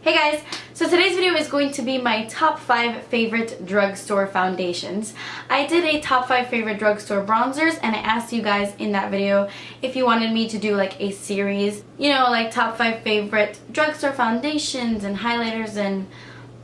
Hey guys, so today's video is going to be my top 5 favorite drugstore foundations. I did a top 5 favorite drugstore bronzers and I asked you guys in that video if you wanted me to do like a series, you know, like top 5 favorite drugstore foundations and highlighters and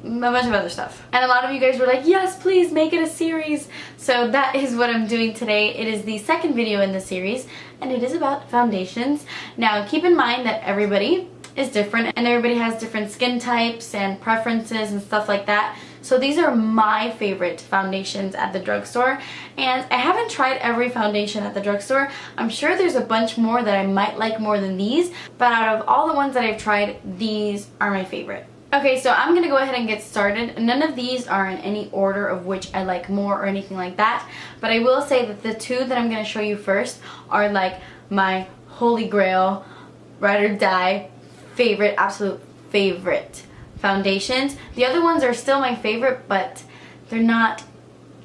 a bunch of other stuff. And a lot of you guys were like, yes, please make it a series. So that is what I'm doing today. It is the second video in the series and it is about foundations. Now keep in mind that everybody is different and everybody has different skin types and preferences and stuff like that. So these are my favorite foundations at the drugstore, and I haven't tried every foundation at the drugstore. I'm sure there's a bunch more that I might like more than these, but out of all the ones that I've tried, these are my favorite. Okay, so I'm gonna go ahead and get started. None of these are in any order of which I like more or anything like that, but I will say that the two that I'm gonna show you first are like my holy grail, ride or die favorite, absolute favorite foundations. The other ones are still my favorite, but they're not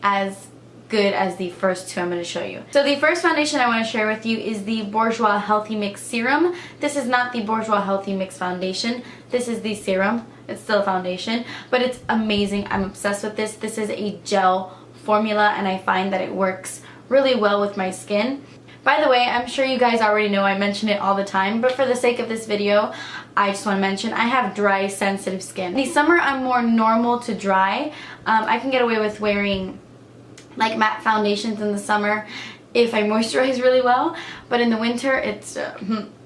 as good as the first two I'm going to show you. So the first foundation I want to share with you is the Bourjois Healthy Mix Serum. This is not the Bourjois Healthy Mix Foundation. This is the serum. It's still a foundation, but it's amazing. I'm obsessed with this. This is a gel formula and I find that it works really well with my skin. By the way, I'm sure you guys already know I mention it all the time, but for the sake of this video, I just want to mention I have dry, sensitive skin. In the summer, I'm more normal to dry. I can get away with wearing like matte foundations in the summer if I moisturize really well, but in the winter, it's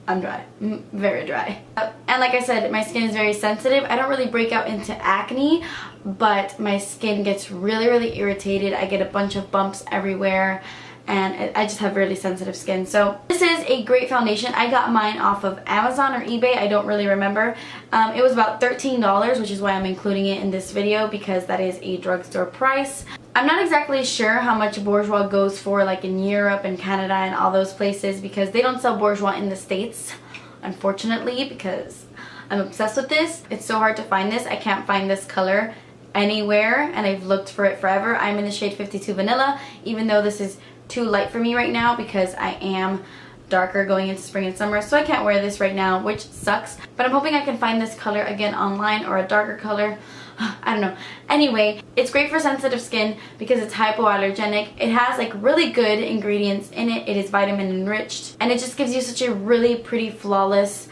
I'm dry, very dry. And like I said, my skin is very sensitive. I don't really break out into acne, but my skin gets really irritated. I get a bunch of bumps everywhere, and I just have really sensitive skin. So this is a great foundation. I got mine off of Amazon or eBay, I don't really remember. It was about $13, which is why I'm including it in this video, because that is a drugstore price. I'm not exactly sure how much Bourjois goes for like in Europe and Canada and all those places, because they don't sell Bourjois in the States, unfortunately, because I'm obsessed with this. It's so hard to find this. I can't find this color anywhere and I've looked for it forever. I'm in the shade 52 Vanilla, even though this is too light for me right now because I am darker going into spring and summer, so I can't wear this right now, which sucks, but I'm hoping I can find this color again online or a darker color. I don't know. Anyway, it's great for sensitive skin because it's hypoallergenic. It has like really good ingredients in it. It is vitamin enriched and it just gives you such a really pretty, flawless,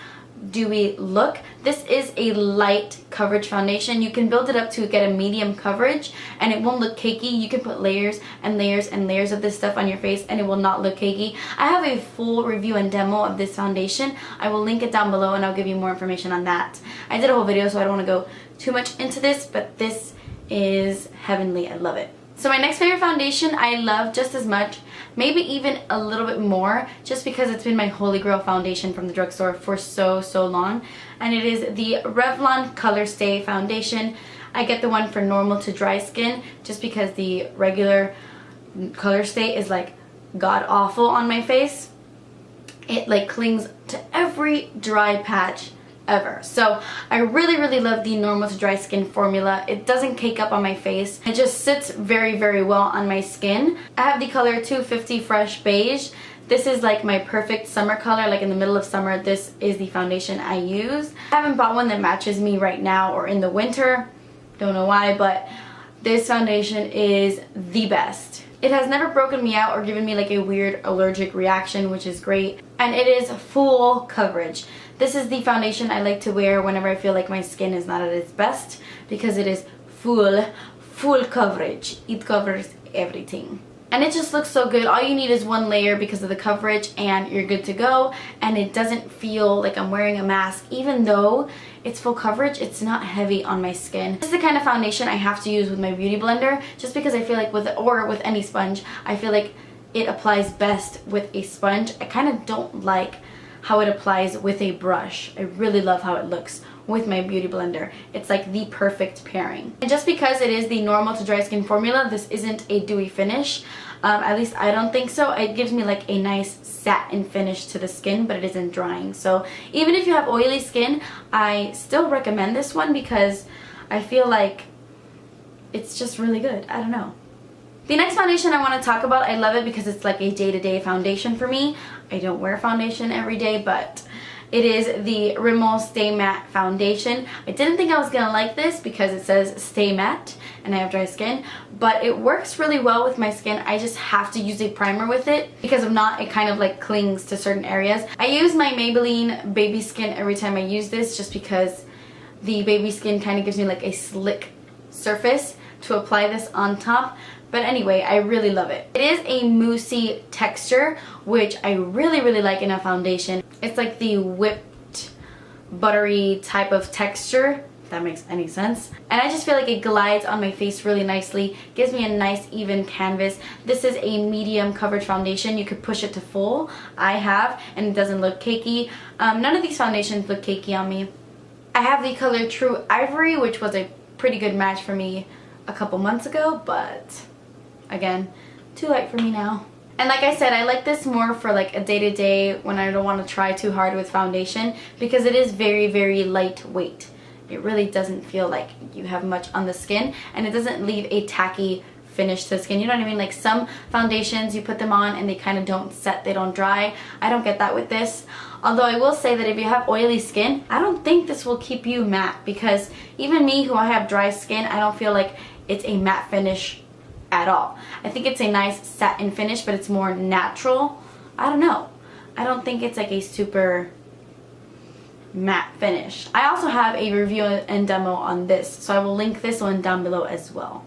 dewy look. This is a light coverage foundation. You can build it up to get a medium coverage and it won't look cakey. You can put layers and layers and layers of this stuff on your face and it will not look cakey. I have a full review and demo of this foundation. I will link it down below and I'll give you more information on that. I did a whole video, so I don't want to go too much into this, but this is heavenly. I love it. So my next favorite foundation I love just as much, maybe even a little bit more, just because it's been my holy grail foundation from the drugstore for so long, and it is the Revlon Color Stay foundation. I get the one for normal to dry skin just because the regular Color Stay is like god awful on my face. It like clings to every dry patch ever. So I really love the normal to dry skin formula. It doesn't cake up on my face. It just sits very well on my skin. I have the color 250 Fresh Beige. This is like my perfect summer color, like in the middle of summer. This is the foundation I use. I haven't bought one that matches me right now or in the winter. Don't know why, but this foundation is the best. It has never broken me out or given me like a weird allergic reaction, which is great. And it is full coverage. This is the foundation I like to wear whenever I feel like my skin is not at its best, because it is full coverage. It covers everything. And it just looks so good. All you need is one layer because of the coverage and you're good to go. And it doesn't feel like I'm wearing a mask. Even though it's full coverage, it's not heavy on my skin. This is the kind of foundation I have to use with my beauty blender, just because I feel like with any sponge, I feel like it applies best with a sponge. I kind of don't like how it applies with a brush. I really love how it looks with my beauty blender. It's like the perfect pairing. And just because it is the normal to dry skin formula, this isn't a dewy finish. At least I don't think so. It gives me like a nice satin finish to the skin, but it isn't drying. So even if you have oily skin, I still recommend this one because I feel like it's just really good. I don't know. The next foundation I want to talk about, I love it because it's like a day-to-day foundation for me. I don't wear foundation every day, but It is the Rimmel Stay Matte Foundation. I didn't think I was gonna like this because it says Stay Matte and I have dry skin, but it works really well with my skin. I just have to use a primer with it because if not, it kind of like clings to certain areas. I use my Maybelline Baby Skin every time I use this just because the baby skin kind of gives me like a slick surface to apply this on top. But anyway, I really love it. It is a moussey texture, which I really like in a foundation. It's like the whipped, buttery type of texture, if that makes any sense. And I just feel like it glides on my face really nicely, gives me a nice even canvas. This is a medium coverage foundation. You could push it to full. I have, and it doesn't look cakey. None of these foundations look cakey on me. I have the color True Ivory, which was a pretty good match for me a couple months ago, but again, too light for me now. And like I said, I like this more for like a day-to-day when I don't want to try too hard with foundation because it is very lightweight. It really doesn't feel like you have much on the skin, and it doesn't leave a tacky finish to the skin. You know what I mean? Like some foundations, you put them on and they kind of don't set, they don't dry. I don't get that with this. Although I will say that if you have oily skin, I don't think this will keep you matte, because even me, who I have dry skin, I don't feel like it's a matte finish at all. I think it's a nice satin finish, but it's more natural. I don't know. I don't think it's like a super matte finish. I also have a review and demo on this, so I will link this one down below as well.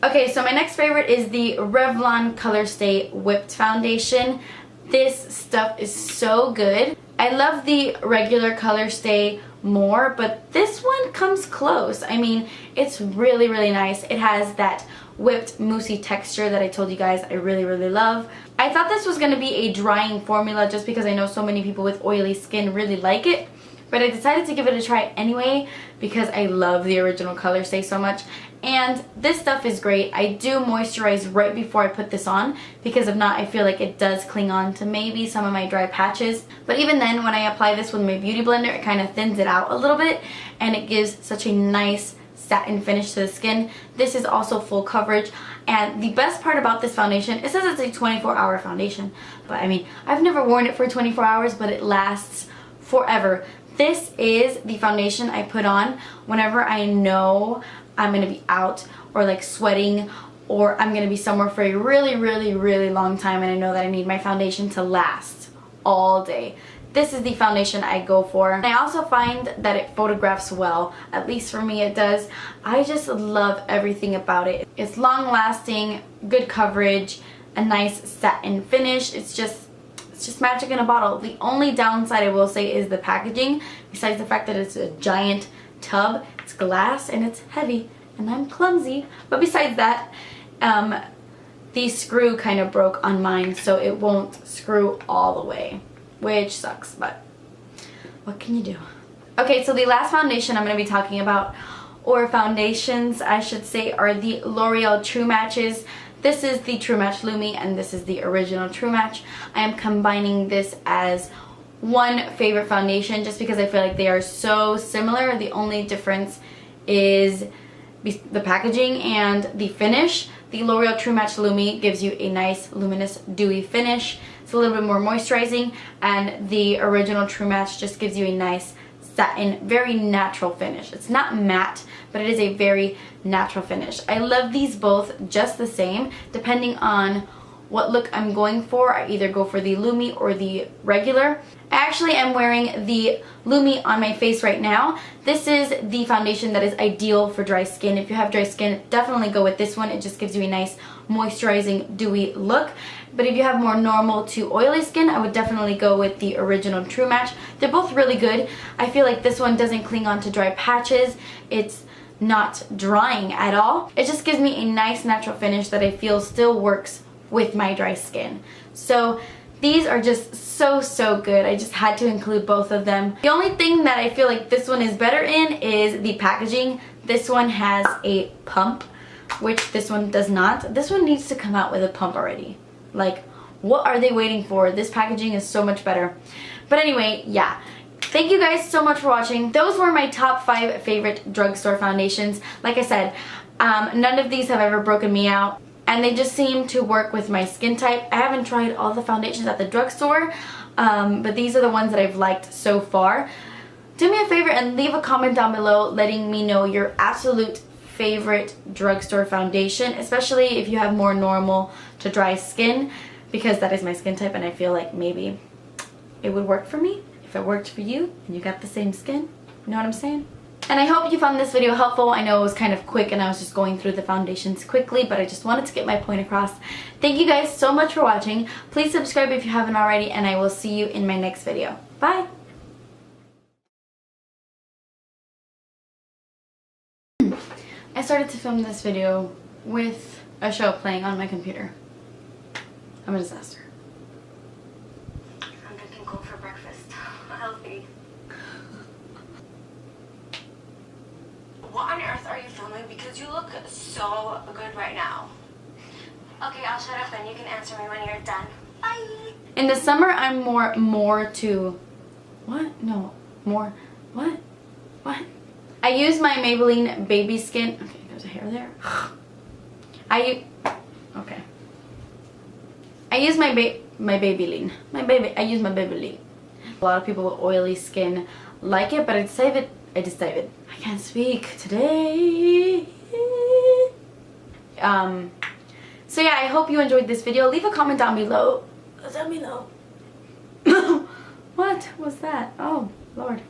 Okay, so my next favorite is the Revlon Color Stay Whipped Foundation. This stuff is so good. I love the regular Color Stay more, but this one comes close. I mean, it's really nice. It has that whipped moussey texture that I told you guys I really love. I thought this was going to be a drying formula just because I know so many people with oily skin really like it, but I decided to give it a try anyway because I love the original Color Stay so much. And this stuff is great. I do moisturize right before I put this on because if not, I feel like it does cling on to maybe some of my dry patches. But even then, when I apply this with my beauty blender, it kind of thins it out a little bit and it gives such a nice satin finish to the skin. This is also full coverage, and the best part about this foundation, it says it's a 24-hour foundation, but I mean, I've never worn it for 24 hours, but it lasts forever. This is the foundation I put on whenever I know I'm gonna be out or like sweating, or I'm gonna be somewhere for a really long time and I know that I need my foundation to last all day. This is the foundation I go for. And I also find that it photographs well. At least for me it does. I just love everything about it. It's long lasting, good coverage, a nice satin finish. It's just magic in a bottle. The only downside I will say is the packaging. Besides the fact that it's a giant tub, it's glass and it's heavy and I'm clumsy. But besides that, the screw kind of broke on mine, so it won't screw all the way, which sucks, but what can you do? Okay, so the last foundation I'm going to be talking about, or foundations I should say, are the L'Oreal True Matches. This is the True Match Lumi and this is the original True Match. I am combining this as one favorite foundation just because I feel like they are so similar. The only difference is the packaging and the finish. The L'Oreal True Match Lumi gives you a nice luminous dewy finish. It's a little bit more moisturizing, and the original True Match just gives you a nice satin, very natural finish. It's not matte, but it is a very natural finish. I love these both just the same. Depending on what look I'm going for, I either go for the Lumi or the regular. I actually am wearing the Lumi on my face right now. This is the foundation that is ideal for dry skin. If you have dry skin, definitely go with this one. It just gives you a nice moisturizing dewy look. But if you have more normal to oily skin, I would definitely go with the original True Match. They're both really good. I feel like this one doesn't cling on to dry patches. It's not drying at all. It just gives me a nice natural finish that I feel still works with my dry skin. So these are just so good. I just had to include both of them. The only thing that I feel like this one is better in is the packaging. This one has a pump, which this one does not. This one needs to come out with a pump already. Like, what are they waiting for? This packaging is so much better. But anyway, yeah. Thank you guys so much for watching. Those were my top 5 favorite drugstore foundations. Like I said, none of these have ever broken me out, and they just seem to work with my skin type. I haven't tried all the foundations at the drugstore. but these are the ones that I've liked so far. Do me a favor and leave a comment down below letting me know your absolute favorite drugstore foundation, especially if you have more normal to dry skin, because that is my skin type and I feel like maybe it would work for me if it worked for you and you got the same skin. You know what I'm saying? And I hope you found this video helpful. I know it was kind of quick and I was just going through the foundations quickly, but I just wanted to get my point across. Thank you guys so much for watching. Please subscribe if you haven't already, and I will see you in my next video. Bye! I started to film this video with a show playing on my computer. I'm a disaster. I'm drinking Coke for breakfast. Healthy. What on earth are you filming? Because you look so good right now. Okay, I'll shut up and you can answer me when you're done. Bye! In the summer, I'm more to... What? No. More... What? What? I use my Maybelline Baby Skin... Okay, there's a hair there. Okay. I use my Babyline. I use my Babyline. A lot of people with oily skin like it, but I decided... I can't speak today. So yeah, I hope you enjoyed this video. Leave a comment down below. What was that? Oh, Lord.